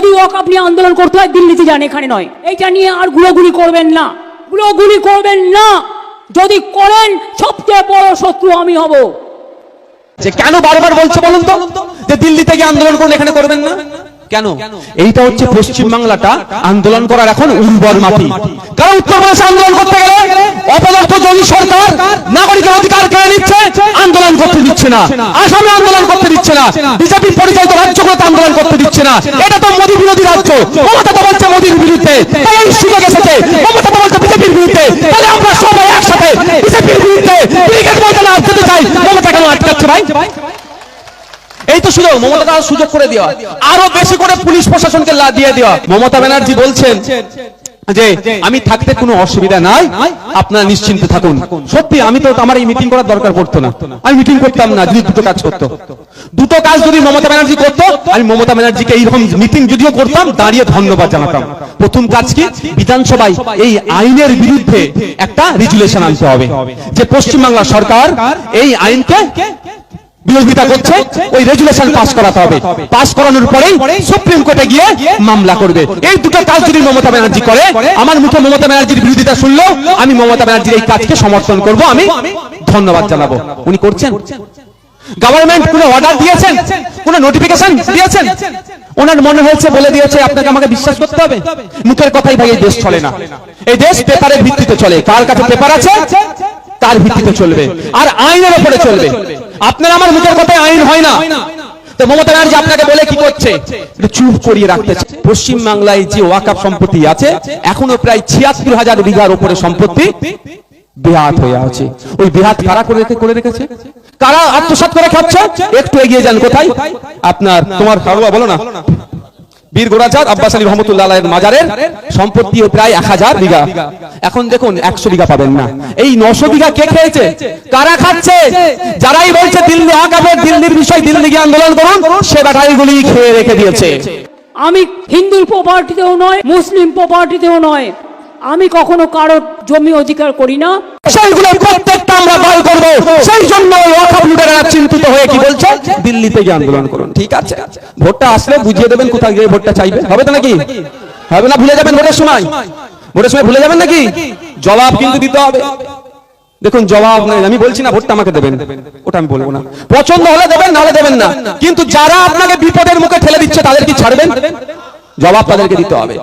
যদি ওয়াকফ নিয়ে আন্দোলন করতে হয় দিল্লিতে যান, এখানে নয়। এইটা নিয়ে আর গুলোগুলি করবেন না, গুলোগুলি করবেন না। যদি করেন সবচেয়ে বড় শত্রু আমি হব। যে কেন বারবার বলছে বলুন তো যে দিল্লিতে গিয়ে আন্দোলন করুন, এখানে করবেন না কেন? এইটা হচ্ছে পশ্চিম বাংলাটা আন্দোলন করার এখন উর্বর মাটি। কারণ উত্তরপ্রদেশে আন্দোলন করতে গেলে অপদার্থ যোগী সরকার নাগরিকের অধিকার কেড়ে নিচ্ছে, আন্দোলন করতে দিচ্ছে না। আসামে আন্দোলন করতে দিচ্ছে না, বিজেপি পরিচালিত রাজ্যগুলোতে আন্দোলন করতে দিচ্ছে না। এটা তো মোদী বিরোধী রাজ্য। মমতা তো বলছে মোদীর বিরুদ্ধে, তাই এই সুযোগ এসেছে। মমতা তো বলছে বিজেপির বিরুদ্ধে, তাহলে আমরা সবাই একসাথে বিজেপির বিরুদ্ধে ব্রিগেড ময়দানে আসতে চাই। মমতা কেন আটকাচ্ছে ভাই? এই তো সুযোগ, মমতা সুযোগ করে দেওয়া, আরো বেশি করে পুলিশ প্রশাসনকে দিয়ে দেওয়া। মমতা ব্যানার্জি বলছেন যে আমি থাকতে কোনো অসুবিধা নাই, আপনারা নিশ্চিন্তে থাকুন। সত্যি আমি তো আমার এই মিটিং করার দরকার পড়তো না, আমি মিটিং করতাম না যদি দুটো কাজ করতো। দুটো কাজ যদি মমতা ব্যানার্জি করতো, আমি মমতা ব্যানার্জিকে এইরকম মিটিং যদিও করতাম দাঁড়িয়ে ধন্যবাদ জানাতাম। প্রথম কাজ কি, বিধানসভায় এই আইনের বিরুদ্ধে একটা রেজুলেশন আনতে হবে যে পশ্চিমবাংলা সরকার এই আইনকে বিরোধিতা করছে, ওই রেজুলেশন পাস করাতে হবে। পাস করানোর পরেই সুপ্রিম কোর্টে গিয়ে মামলা করবে। এই দুটো কাজ যদি মমতা ব্যানার্জি করে, আমার মুখে মমতা ব্যানার্জির বিরোধিতা শুনলেও আমি মমতা ব্যানার্জির এই কাজকে সমর্থন করব, আমি ধন্যবাদ জানাবো। উনি করছেন। গভর্নমেন্ট কোনো অর্ডার দিয়েছেন, কোনো নোটিফিকেশন দিয়েছেন, ওনার মনে হয়েছে বলে দিয়েছে আপনাকে আমাকে বিশ্বাস করতে হবে। মুখের কথাই ভাই এই দেশ চলে না, এই দেশ পেপারের ভিত্তিতে চলে। কার কাছে পেপার আছে তার ভিত্তিতে চলবে, আর আইনের উপরে চলবে। আপনার আমার মুখের কথায় আইন হয় না। তো মমতা ব্যানার্জি আপনাকে বলে কি করছে, চুপ করিয়ে রাখতেছে। পশ্চিম বাংলায় যে ওয়াকফ সম্পত্তি আছে, এখনো প্রায় ৭৬,০০০ বিঘার উপরে সম্পত্তি বেহাত হয়ে আছে। ওই বেহাত কারা করে রেখেছে, কারা আত্মসাৎ করে খাচ্ছে? একটু এগিয়ে যান, কোথায় আপনার তোমার বলো না, বীর গোরাচাঁদ আব্বাস আলী রহমতুল্লাহ আলাইহির মাজারের সম্পত্তি প্রায় ১০০০ বিঘা। এখন দেখুন ১০০ বিঘা পাবেন না। এই ৯০০ বিঘা কে খেয়েছে, কারা খাচ্ছে? যারাই বলছে দিল্লি ওয়াকফের, দিল্লির বিষয় দিল্লি গিয়ে আন্দোলন করুন, সে ব্যাটারিগুলি খেয়ে রেখে দিয়েছে। আমি হিন্দুর প্রপার্টিতেও নয়, মুসলিম প্রপার্টিতেও নয়, আমি কখনো কারোর জমি অধিকার করি না। সেইগুলো প্রত্যেকটা আমরা দল করব। সেই জন্য ওয়াকফ লুটেরারা চিন্তিত হয়ে কি বলছে, দিল্লিতে গিয়ে আন্দোলন করুন। ঠিক আছে, ভোটটা আসলে বুঝিয়ে দেবেন কোথায় গিয়ে ভোটটা চাইবে। হবে তো নাকি? হবে না? ভুলে যাবেন ভোটের সময়? ভোটের সময় ভুলে যাবেন নাকি? জবাব কিন্তু দিতে হবে। দেখুন জবাব নাই, আমি বলছি না ভোটটা আমাকে দেবেন, ওটা আমি বলবো না। পছন্দ হলে দেবেন, নাহলে দেবেন না। কিন্তু যারা আপনাকে বিপদের মুখে ঠেলে দিচ্ছে তাদের কি ছাড়বেন? জবাব তাদেরকে দিতে হবে।